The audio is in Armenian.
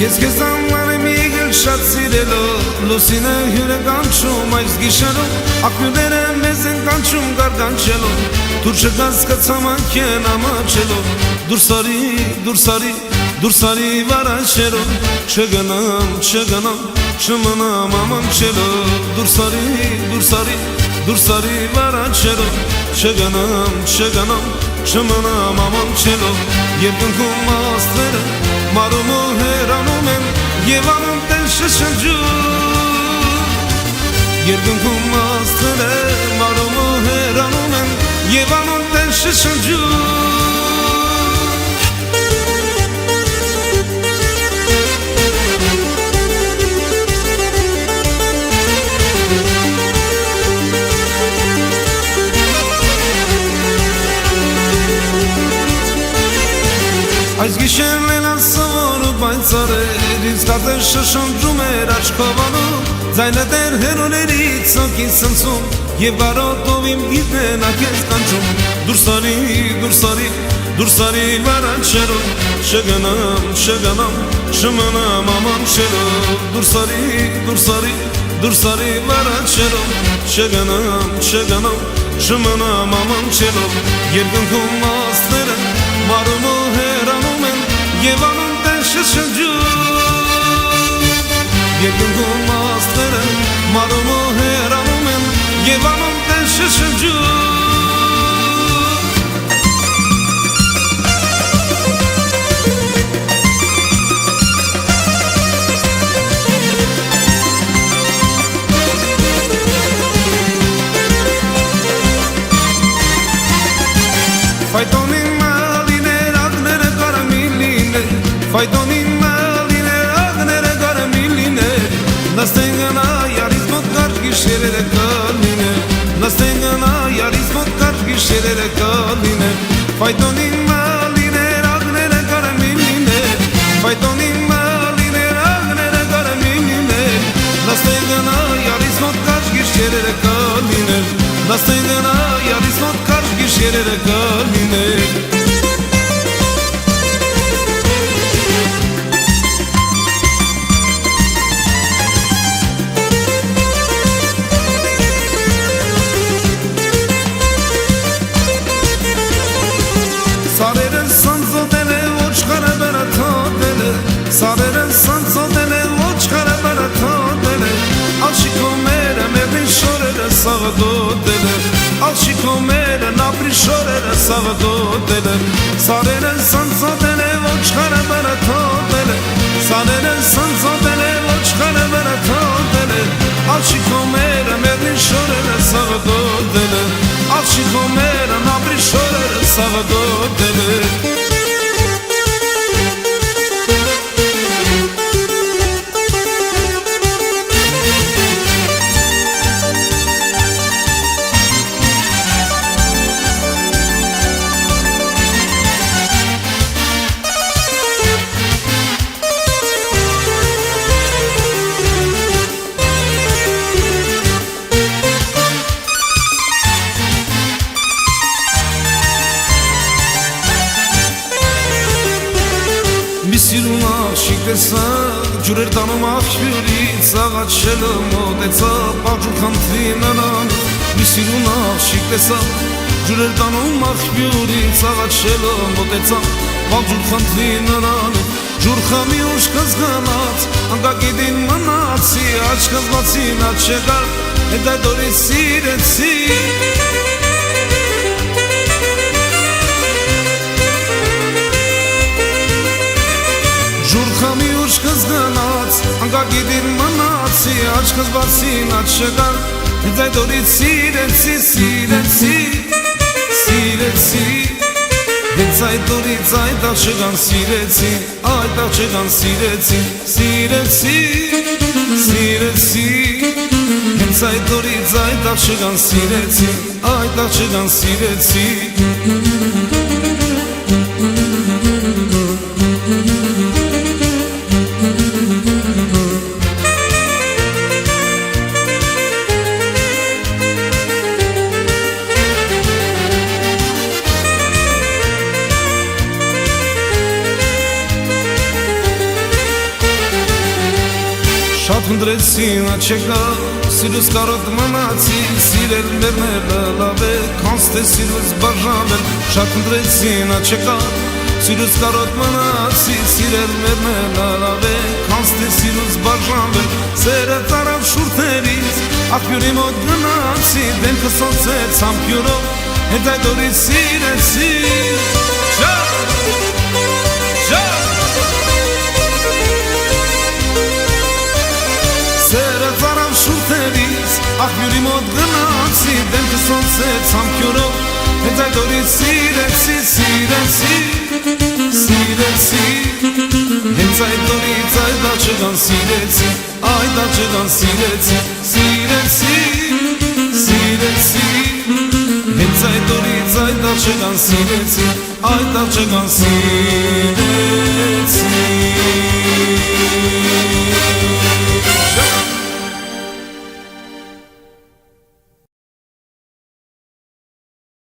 Ես քեզ անվանեմ եկել շատ սիրելով Լուսինը հյուր է կանչում այս գիշերով Ակնուները մեզ են կանչում գարդանչելով Դուր չգաս կցամանք են ամաչելով Դուր սարի վարաշերով Չգնամ, չմնամ ամանչելով Դուր սարի վարաշերով Չգնամ, չմնամ ամանչելով Երկնքում աստղերը մարում ու հեռանում են Եվ անում տենշը շնջում Երկնքում աստղերը մարում ու հեռանում են Եվ անում տենշը շնջում Այս գիշերն էլ ասավոր ու պայծառեր Ինձ կատեր շշնջում էր աչքովանում Ձայնը դեր հերոներից սոքին սնցում Եվ բարոտով իմ գիտնեն ակես կանչում Դուր սարի վարանչերով Չգնամ, չմնամ ամանչերով Դուր սարի վարանչերով Չգնամ, չմնամ ամանչերով Երկնքում աստղերը մարում ու հեռանում են Եվ անում տենշը շնջում Երկնքում աստղերը մարում ու հեռանում են Եվ անում տենշը շնջում Ֆայտոնին մալիներ աղները կարամիլիներ Ֆայտոնին մալիներ աղները կարամիլիներ Նստեն գնա յարից մոտ կարճ գիշերերը կալիներ Նստեն գնա յարից մոտ կարճ գիշերերը կալիներ Ֆայտոնին մալիներ աղները կարամիլիներ Ֆայտոնին մալիներ աղները կարամիլիներ Նստեն գնա յարից մոտ կարճ գիշերերը կալիներ Նստեն գնա յարից մոտ կարճ գիշերերը կալիներ Սարերը սանձոտել է ոչխարը բրաթոտել է Սարերը սանձոտել է ոչխարը բրաթոտել է Ալշիկոմերը մերնին շորերը սաղդոտել է Ալշիկոմերը նապրի շորերը սաղդոտել է Սարերը սանձոտել է ոչխարը բրաթոտել է Սարերը սանձոտել է ոչխարը բրաթոտել է Ալշիկոմերը մերնին շորերը սաղդոտել է Ալշիկոմերը նապրի շորերը սաղդոտել է Մի սիրուն աղջիկ տեսակ ջուրեր տանում աղջյուրից Աղաչելը մոտեցավ աղջուր խնդրի նրան Մի սիրուն աղջիկ տեսակ ջուրեր տանում աղջյուրից Աղաչելը մոտեցավ աղջուր խնդրի նրան Ջուր խամի ուշ կզգանած անկագիտին մնացի Աչքս բացին աչ չեկար հետ այդ օրից սիրեցի Ջուր խամի ուշ կզգանած անկագիտին մնացի Աչքս բացին աչ չեկար հետ այդ օրից սիրեցի Հենց այդ օրից այդ աղջկան սիրեցի Այդ աղջկան սիրեցի Հենց այդ օրից այդ աղջկան սիրեցի Այդ աղջկան սիրեցի Շատ հնդրեցին աչեկա, սիրուս կարոտ մնացի, սիրել մերնելը լավ է, կանց թե սիրուս բաժանել, շատ հնդրեցին աչեկա, սիրուս կարոտ մնացի, սիրել մերնելը լավ է, կանց թե սիրուս բաժանել, սերը տարավ շուրթերից, աղբյուրի մոտ գնացի, դեմքը սոցեց ամպյուրով, հետ այդ օրից սիրեցի, Սերը ծարավ շուրթերից, աղբյուրի մոտ գնացի, դեմքը սոնցեց ամպյուրով, հետ այդ օրից սիրեցի, սիրեցի, սիրեցի, հենց այդ օրից այդ աչեգան սիրեցի, այդ աչեգան սիրեցի, սիրեցի, սիրեցի, հենց այդ օրից այդ աչեգան սիրեցի, այդ աչեգան սիրեցի